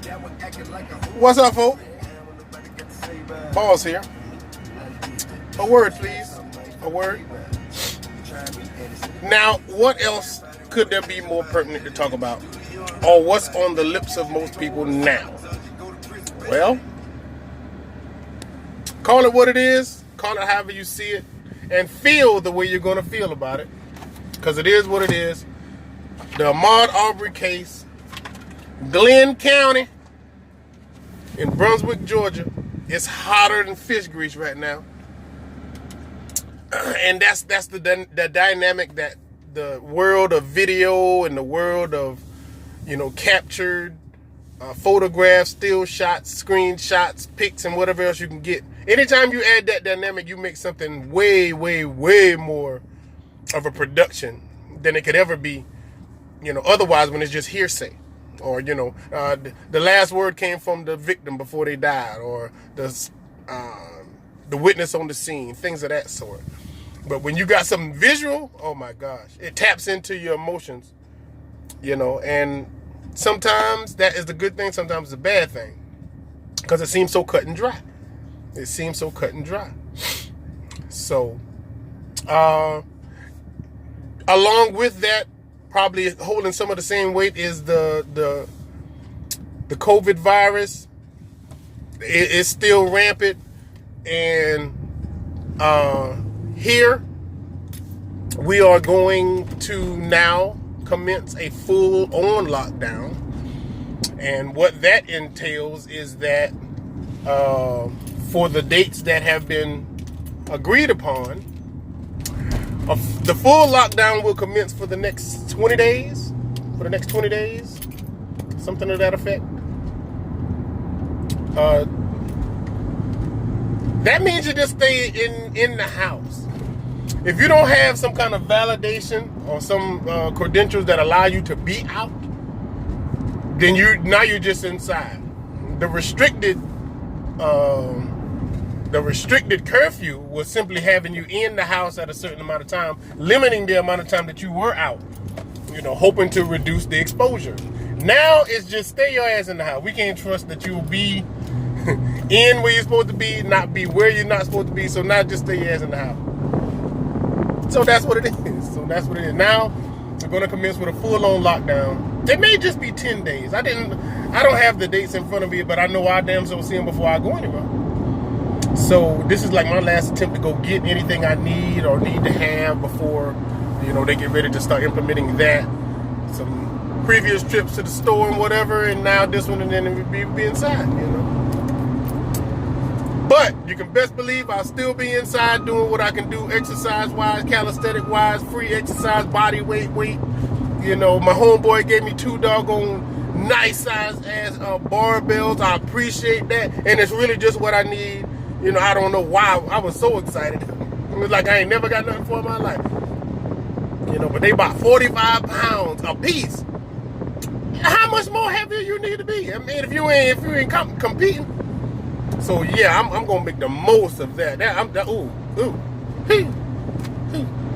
What's up, folks? Boss here. A word, please. A word. Now, what else could there be more pertinent to talk about? Or what's on the lips of most people now? Well, call it what it is. Call it however you see it. And feel the way you're going to feel about it. Because it is what it is. The Ahmaud Arbery case. Glenn County in Brunswick, Georgia. It's hotter than fish grease right now. And that's the dynamic that the world of video and the world of, captured photographs, still shots, screenshots, pics, and whatever else you can get. Anytime you add that dynamic, you make something way, way, way more of a production than it could ever be, otherwise when it's just hearsay. Or, the last word came from the victim before they died, or the witness on the scene, things of that sort. But when you got something visual, oh my gosh, it taps into your emotions, and sometimes that is the good thing, sometimes it's a bad thing, because it seems so cut and dry. It seems so cut and dry. So, along with that, probably holding some of the same weight is the COVID virus. It's still rampant, and here we are going to now commence a full-on lockdown, and what that entails is that for the dates that have been agreed upon, the full lockdown will commence for the next 20 days. For the next 20 days. Something to that effect. That means you just stay in the house. If you don't have some kind of validation or some credentials that allow you to be out, then you're just inside. The restricted curfew was simply having you in the house at a certain amount of time, limiting the amount of time that you were out, hoping to reduce the exposure. Now it's just stay your ass in the house. We can't trust that you'll be in where you're supposed to be, not be where you're not supposed to be. So now just stay your ass in the house. So that's what it is. Now we're going to commence with a full-on lockdown. It may just be 10 days. I don't have the dates in front of me, but I know I damn so see them before I go anywhere. So this is like my last attempt to go get anything I need or need to have before, they get ready to start implementing that. Some previous trips to the store and whatever, and now this one, and then be inside, But you can best believe I'll still be inside doing what I can do exercise-wise, calisthenic-wise, free exercise, body weight. My homeboy gave me 2 doggone nice-sized ass barbells. I appreciate that, and it's really just what I need. I don't know why I was so excited. It was like I ain't never got nothing for in my life. But they bought 45 pounds a piece. How much more heavier you need to be? I mean, if you ain't competing. So yeah, I'm gonna make the most of that. Boy, I'm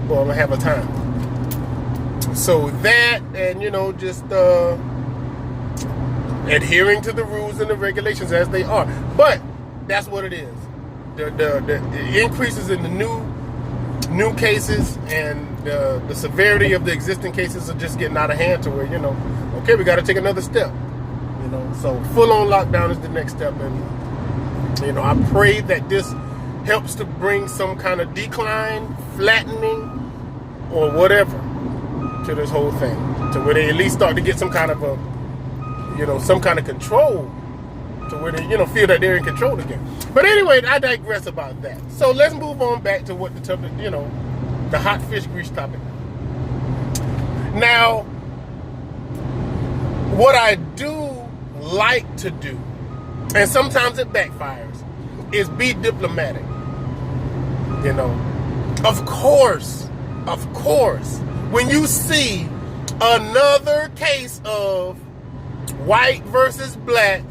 gonna have a time. So that, and just adhering to the rules and the regulations as they are. But that's what it is. The increases in the new cases and the severity of the existing cases are just getting out of hand to where, okay, we got to take another step. So full-on lockdown is the next step. And, I pray that this helps to bring some kind of decline, flattening, or whatever to this whole thing. To where they at least start to get some kind of some kind of control, to where they, feel that they're in control again. But anyway, I digress about that. So let's move on back to what the topic, the hot fish grease topic. Now, what I do like to do, and sometimes it backfires, is be diplomatic. Of course, when you see another case of white versus black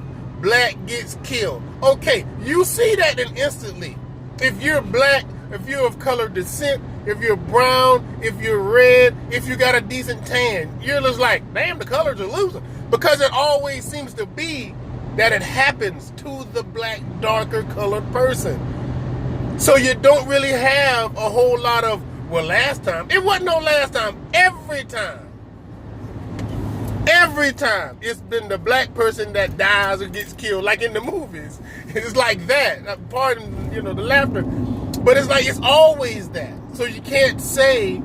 gets killed. Okay, you see that then instantly. If you're black, if you're of color descent, if you're brown, if you're red, if you got a decent tan, you're just like, damn, the colors are losing. Because it always seems to be that it happens to the black, darker colored person. So you don't really have a whole lot of, well, last time. It wasn't no last time. Every time it's been the black person that dies or gets killed, like in the movies. It's like that. Pardon, the laughter. But it's like, it's always that. So you can't say,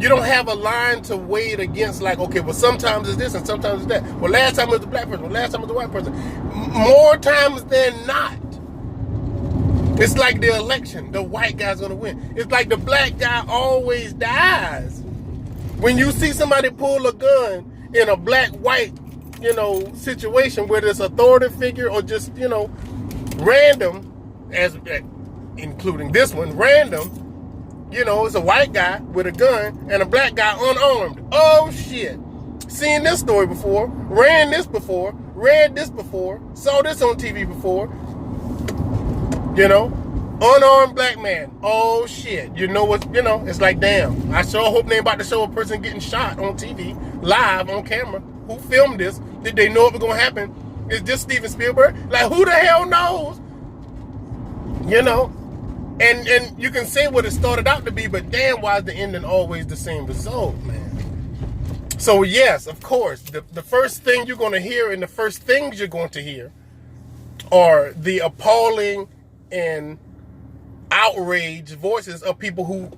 you don't have a line to weigh it against, like, okay, well, sometimes it's this and sometimes it's that. Well, last time it was the black person. Well, last time it was the white person. More times than not. It's like the election. The white guy's going to win. It's like the black guy always dies. When you see somebody pull a gun in a black-white, situation, whether it's authority figure or just, random, including this one, random, it's a white guy with a gun and a black guy unarmed. Oh, shit. Seen this story before, read this before, saw this on TV before. Unarmed black man. Oh, shit. It's like, damn. I sure hope they about to show a person getting shot on TV, live, on camera. Who filmed this? Did they know it was going to happen? Is this Steven Spielberg? Like, who the hell knows? And you can say what it started out to be, but damn, why is the ending always the same result, man? So yes, of course, the first thing you're going to hear and the first things you're going to hear are the appalling and outraged voices of people who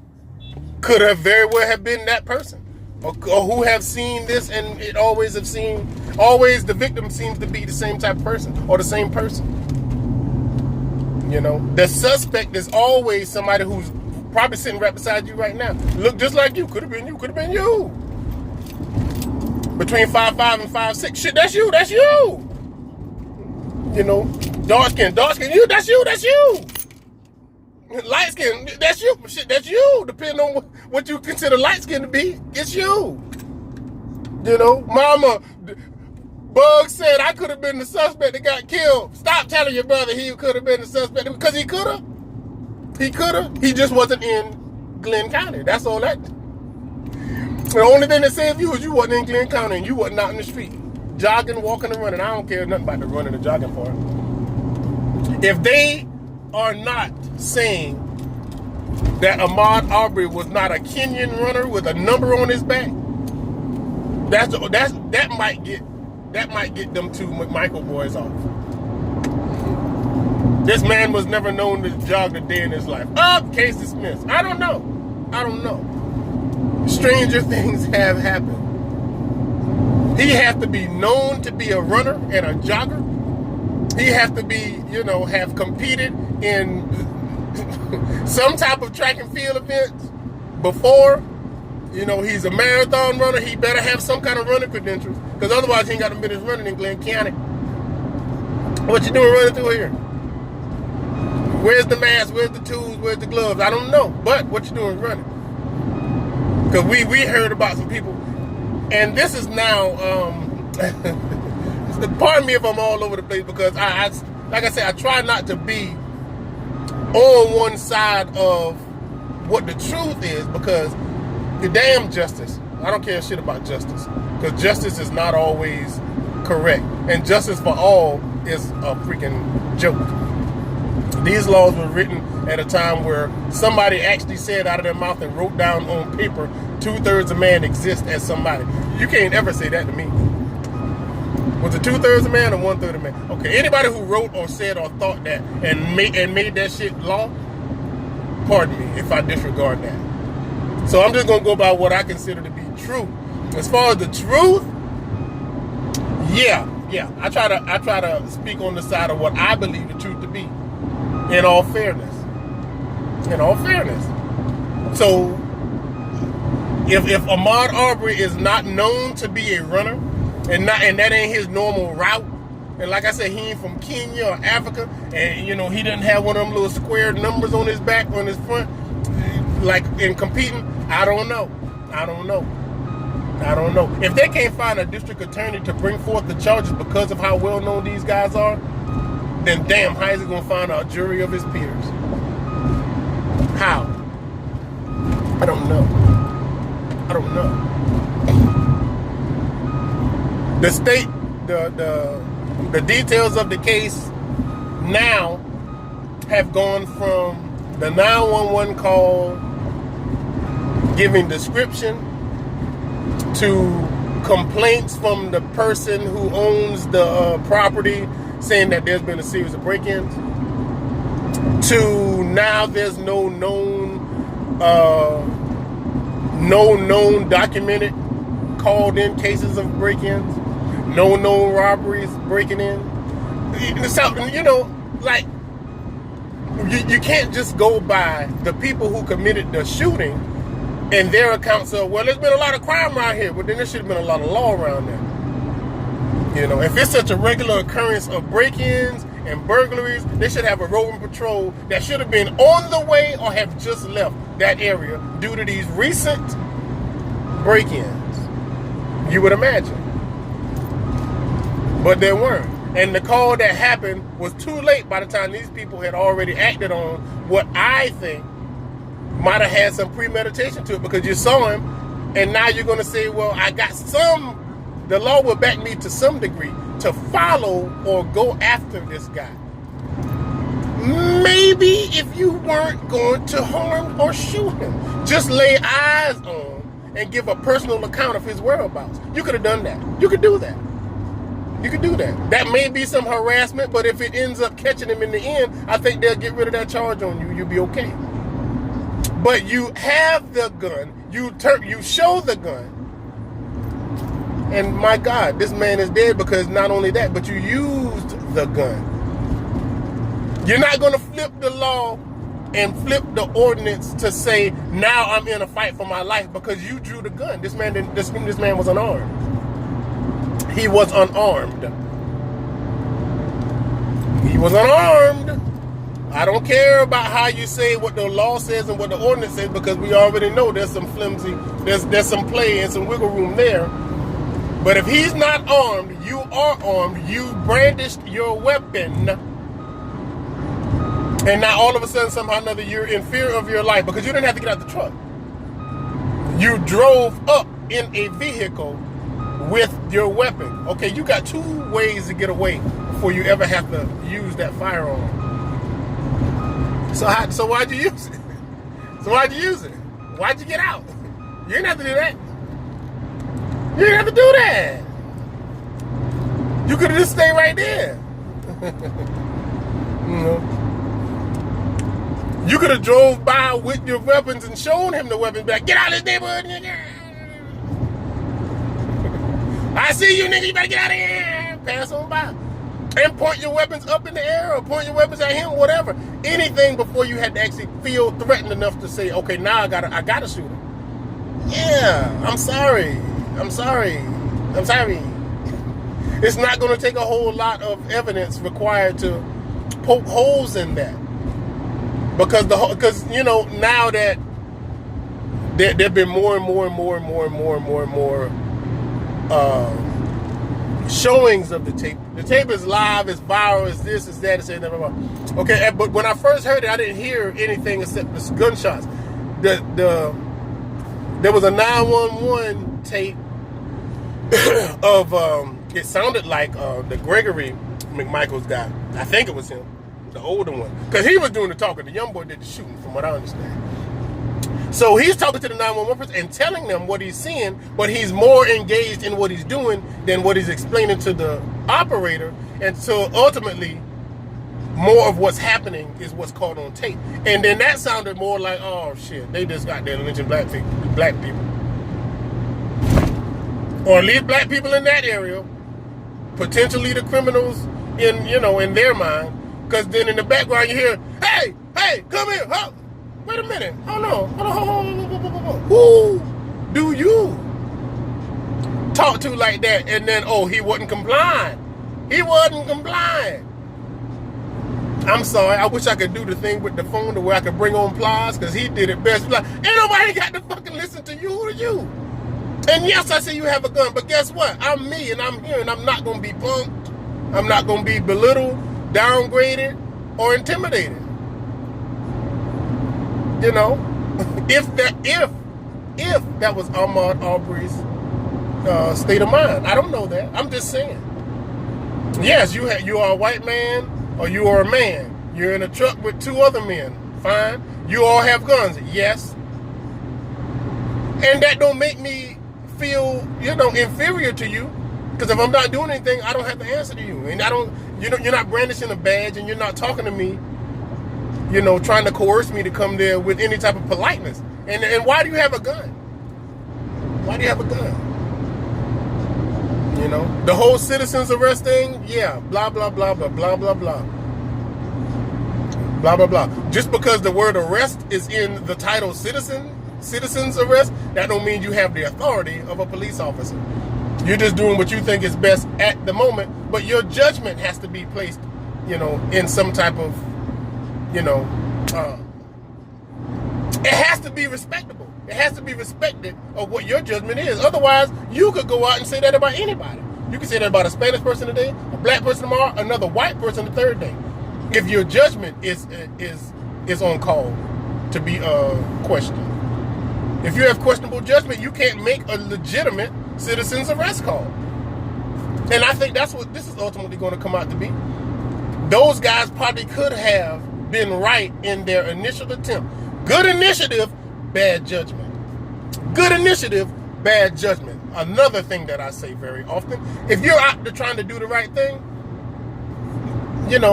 could have very well have been that person, or who have seen this, and always the victim seems to be the same type of person or the same person. The suspect is always somebody who's probably sitting right beside you right now. Look just like you. Could have been you. Could have been you. Between 5'5" and 5'6". Shit, that's you. That's you. Dark skin, you. That's you. Light skin, that's you. Shit, that's you. Depending on what you consider light skin to be, it's you. Mama. Bug said I could have been the suspect that got killed. Stop telling your brother he could have been the suspect, because he could have. He just wasn't in Glenn County. That's all that. The only thing that saved you is you wasn't in Glenn County and you wasn't out in the street. Jogging, walking, and running. I don't care nothing about the running and jogging part. If they are not saying that Ahmaud Arbery was not a Kenyan runner with a number on his back, that might get them two McMichael boys off. This man was never known to jog a day in his life. Case dismissed. I don't know. Stranger things have happened. He has to be known to be a runner and a jogger. He has to be, have competed in some type of track and field events before. He's a marathon runner. He better have some kind of running credentials, because otherwise he ain't got a business running in Glenn County. What you doing running through here? Where's the mask? Where's the tools? Where's the gloves? I don't know. But what you doing running? Because we heard about some people, and this is now, pardon me if I'm all over the place, because I like I said, I try not to be on one side of what the truth is, because the damn justice. I don't care shit about justice, because justice is not always correct, and justice for all is a freaking joke. These laws were written at a time where somebody actually said out of their mouth and wrote down on paper, 2/3 of man exists as somebody. You can't ever say that to me. Was it 2/3 of man or 1/3 of man? Okay, anybody who wrote or said or thought that and made that shit law, pardon me if I disregard that. So I'm just gonna go by what I consider to be true. As far as the truth, yeah. I try to speak on the side of what I believe the truth to be. In all fairness. So if Ahmaud Arbery is not known to be a runner, and that ain't his normal route, and like I said, he ain't from Kenya or Africa, and he didn't have one of them little square numbers on his back, on his front, like in competing, I don't know. If they can't find a district attorney to bring forth the charges because of how well known these guys are, then damn, how is he gonna find a jury of his peers? How? I don't know. The state, the The details of the case now have gone from the 911 call giving description to complaints from the person who owns the property saying that there's been a series of break-ins, to now there's no known documented called in cases of break-ins, no known robberies breaking in. So, you know, like, you can't just go by the people who committed the shooting and their accounts of, well, there's been a lot of crime around here, but then there should have been a lot of law around there. You know, if it's such a regular occurrence of break-ins and burglaries, they should have a roving patrol that should have been on the way or have just left that area due to these recent break-ins, you would imagine. But there weren't. And the call that happened was too late by the time these people had already acted on what I think might have had some premeditation to it, because you saw him, and now you're going to say, well, I got the law will back me to some degree to follow or go after this guy. Maybe if you weren't going to harm or shoot him, just lay eyes on and give a personal account of his whereabouts. You could have done that. You could do that. You could do that. That may be some harassment, but if it ends up catching him in the end, I think they'll get rid of that charge on you. You'll be okay. But you have the gun. You show the gun. And my God, this man is dead because not only that, but you used the gun. You're not going to flip the law and flip the ordinance to say, now I'm in a fight for my life because you drew the gun. This man was unarmed. He was unarmed. He was unarmed. I don't care about how you say what the law says and what the ordinance says, because we already know there's some flimsy, there's some play and some wiggle room there. But if he's not armed, you are armed. You brandished your weapon. And now all of a sudden, somehow or another, you're in fear of your life because you didn't have to get out the truck. You drove up in a vehicle with your weapon. Okay, you got 2 ways to get away before you ever have to use that firearm. So why'd you use it? Why'd you get out? You didn't have to do that. You didn't have to do that. You could have just stayed right there. You could have drove by with your weapons and shown him the weapons back. Get out of this neighborhood, nigga. I see you, nigga. You better get out of here. Pass on by. And point your weapons up in the air or point your weapons at him, whatever. Anything before you had to actually feel threatened enough to say, okay, now I gotta shoot him. Yeah, I'm sorry. It's not going to take a whole lot of evidence required to poke holes in that. Because you know, now that there've been more showings of the tape. The tape is live, it's viral, it's this, it's that, it's that, blah, blah, blah. Okay, but when I first heard it, I didn't hear anything except the gunshots. There was a 911 tape of it sounded like the Gregory McMichaels guy. I think it was him, the older one, because he was doing the talking. The young boy did the shooting, from what I understand. So he's talking to the 911 person and telling them what he's seeing, but he's more engaged in what he's doing than what he's explaining to the operator. And so ultimately, more of what's happening is what's caught on tape. And then that sounded more like, oh shit, they just got there lynching black people. Or at least black people in that area, potentially the criminals in their mind. Because then in the background you hear, hey, come here, huh? Wait a minute, hold on. Who do you talk to like that? And then, oh, he wasn't complying. I'm sorry, I wish I could do the thing with the phone to where I could bring on Plies, because he did it best. Like, ain't nobody got to fucking listen to you. Who are you? And yes, I say you have a gun, but guess what? I'm me, and I'm here, and I'm not going to be punked. I'm not going to be belittled, downgraded, or intimidated. You know, if that was Ahmaud Arbery's state of mind. I don't know that. I'm just saying. Yes, you are a white man or you are a man. You're in a truck with two other men. Fine. You all have guns. Yes. And that don't make me feel, inferior to you. Because if I'm not doing anything, I don't have to answer to you. And you're not brandishing a badge and you're not talking to me, trying to coerce me to come there with any type of politeness. And why do you have a gun? Why do you have a gun? The whole citizens arrest thing, yeah, blah, blah, blah, blah, blah, blah, blah. Blah, blah, blah. Just because the word arrest is in the title citizens arrest, that don't mean you have the authority of a police officer. You're just doing what you think is best at the moment, but your judgment has to be placed, in some type of, it has to be respectable. It has to be respected of what your judgment is. Otherwise, you could go out and say that about anybody. You can say that about a Spanish person today, a black person tomorrow, another white person the third day. If your judgment is on call to be questioned. If you have questionable judgment, you can't make a legitimate citizen's arrest call. And I think that's what this is ultimately going to come out to be. Those guys probably could have been right in their initial attempt. Good initiative, bad judgment. Good initiative, bad judgment. Another thing that I say very often, if you're out there trying to do the right thing,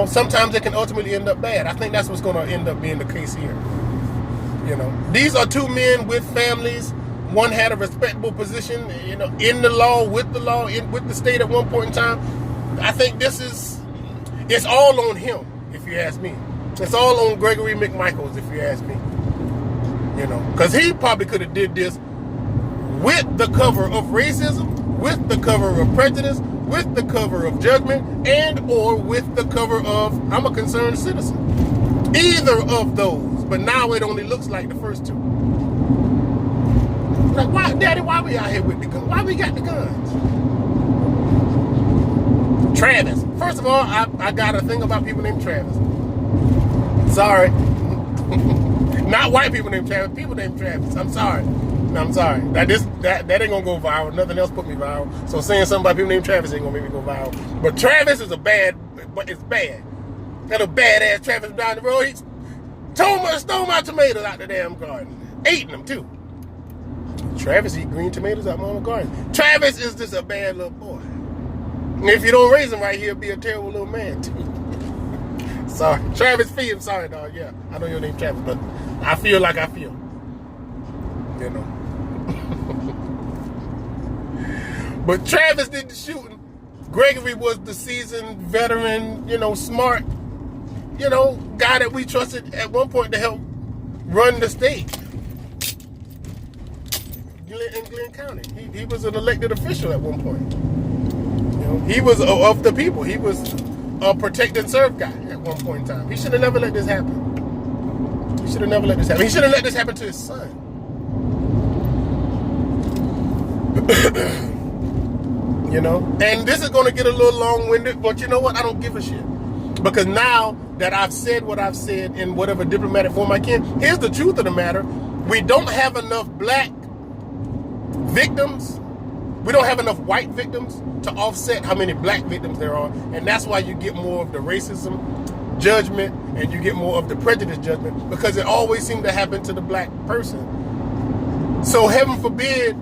sometimes it can ultimately end up bad. I think that's what's going to end up being the case here. These are two men with families. One had a respectable position, in the law, with the law, with the state at one point in time. I think it's all on him, if you ask me. It's all on Gregory McMichaels, if you ask me. Because he probably could have did this with the cover of racism, with the cover of prejudice, with the cover of judgment, and or with the cover of I'm a concerned citizen. Either of those. But now it only looks like the first two. Like, why, Daddy, why we out here with the guns? Why we got the guns? Travis. First of all, I got a thing about people named Travis. Sorry. Not white people named Travis, people named Travis. I'm sorry. No, I'm sorry. That ain't gonna go viral. Nothing else put me viral. So saying something about people named Travis ain't gonna make me go viral. But Travis is but it's bad. That a badass Travis down the road, he stole my tomatoes out the damn garden. Eating them too. Travis eat green tomatoes out my own garden. Travis is just a bad little boy. And if you don't raise him right, he'll be a terrible little man too. Sorry. Travis Fee, I'm sorry, dog. Yeah, I know your name Travis, but I feel like I feel. But Travis did the shooting. Gregory was the seasoned veteran, smart, guy that we trusted at one point to help run the state in Glenn County. He was an elected official at one point. He was of the people. He was a protect and serve guy at one point in time. He should have never let this happen. He should have never let this happen. He should have let this happen to his son. And this is going to get a little long-winded, but you know what? I don't give a shit. Because now that I've said what I've said in whatever diplomatic form I can, here's the truth of the matter. We don't have enough black victims. We don't have enough white victims to offset how many black victims there are. And that's why you get more of the racism judgment and you get more of the prejudice judgment, because it always seems to happen to the black person. So heaven forbid,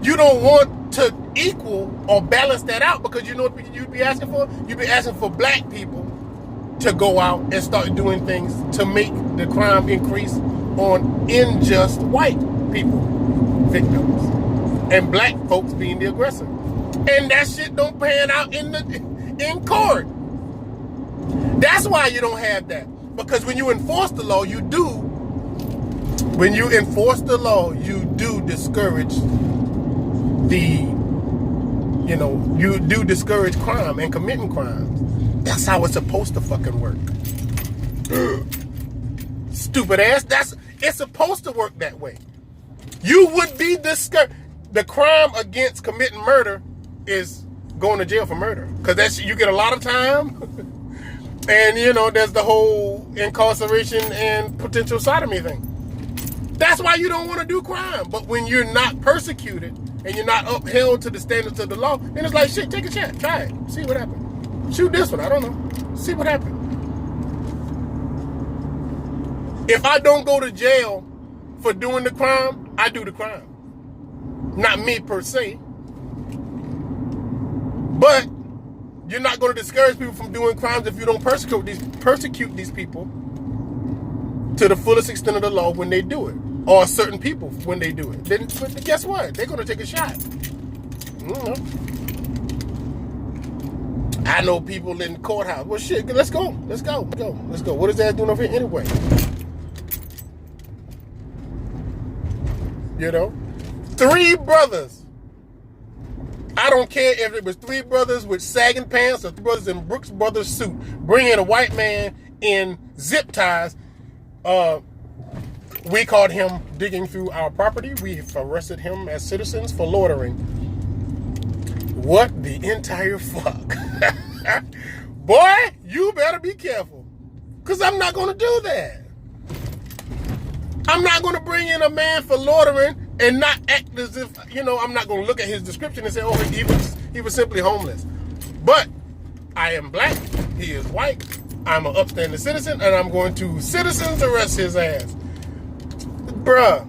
you don't want to equal or balance that out, because you know what you'd be asking for? You'd be asking for black people to go out and start doing things to make the crime increase on unjust white people, victims, and black folks being the aggressor. And that shit don't pan out in court. That's why you don't have that. Because when you enforce the law, you do. When you enforce the law, you do discourage you do discourage crime and committing crimes. That's how it's supposed to fucking work. Stupid ass. It's supposed to work that way. You would be discouraged. The crime against committing murder is going to jail for murder, because you get a lot of time. And there's the whole incarceration and potential sodomy thing. That's why you don't want to do crime. But when you're not persecuted and you're not upheld to the standards of the law, then it's like, shit, take a chance, try it, see what happens. Shoot this one. I don't know. See what happens. If I don't go to jail for doing the crime, I do the crime. Not me per se. But you're not going to discourage people from doing crimes if you don't persecute these people to the fullest extent of the law when they do it. Or certain people when they do it. Then guess what? They're going to take a shot. I know people in the courthouse. Well, shit, let's go. Let's go. What is that doing over here anyway? You know? 3 brothers. I don't care if it was 3 brothers with sagging pants or 3 brothers in Brooks Brothers suit bringing a white man in zip ties. We caught him digging through our property. We arrested him as citizens for loitering. What the entire fuck? Boy, you better be careful. Because I'm not going to do that. I'm not going to bring in a man for loitering and not act as if, I'm not going to look at his description and say, oh, he was simply homeless. But I am black. He is white. I'm an upstanding citizen, and I'm going to citizens arrest his ass. Bruh,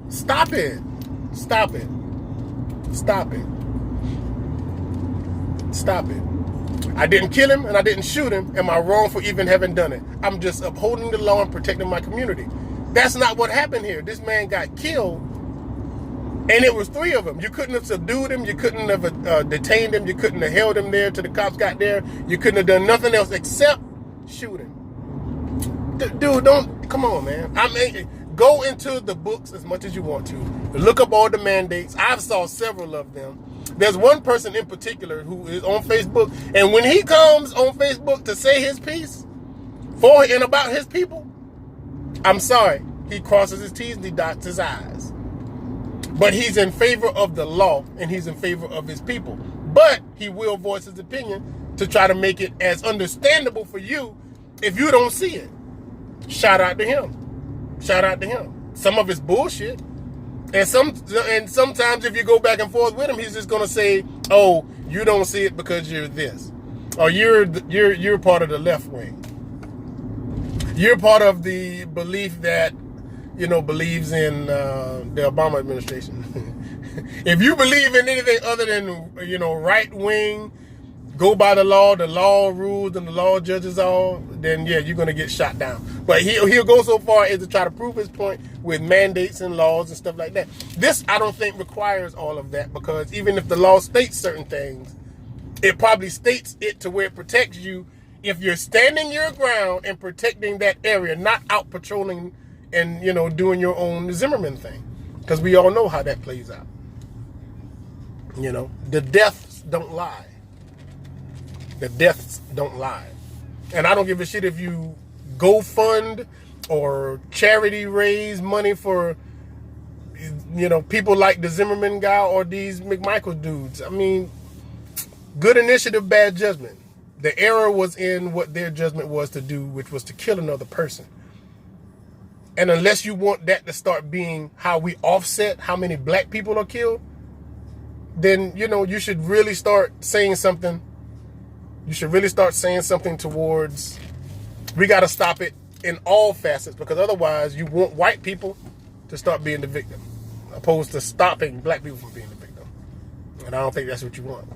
stop it. Stop it. Stop it. Stop it. I didn't kill him and I didn't shoot him. Am I wrong for even having done it? I'm just upholding the law and protecting my community. That's not what happened here. This man got killed, and it was 3 of them. You couldn't have subdued him. You couldn't have detained him. You couldn't have held him there till the cops got there. You couldn't have done nothing else except shoot him. Dude, come on, man. I mean, go into the books as much as you want to. Look up all the mandates. I've saw several of them. There's one person in particular who is on Facebook, and when he comes on Facebook to say his piece for and about his people, I'm sorry, he crosses his T's and he dots his I's. But he's in favor of the law, and he's in favor of his people. But he will voice his opinion to try to make it as understandable for you if you don't see it. Shout out to him. Shout out to him. Some of it's bullshit. And sometimes if you go back and forth with him, he's just gonna say, "Oh, you don't see it because you're this, or you're part of the left wing. You're part of the belief that believes in the Obama administration. If you believe in anything other than right wing, go by the law rules, and the law judges all, then yeah, you're gonna get shot down." But he'll go so far as to try to prove his point with mandates and laws and stuff like that. This, I don't think, requires all of that, because even if the law states certain things, it probably states it to where it protects you if you're standing your ground and protecting that area, not out patrolling and doing your own Zimmerman thing, because we all know how that plays out. The deaths don't lie. The deaths don't lie. And I don't give a shit if you GoFund or charity raise money for, people like the Zimmerman guy or these McMichael dudes. I mean, good initiative, bad judgment. The error was in what their judgment was to do, which was to kill another person. And unless you want that to start being how we offset how many black people are killed, then, you should really start saying something. You should really start saying something towards, we got to stop it in all facets, because otherwise you want white people to start being the victim, opposed to stopping black people from being the victim. And I don't think that's what you want.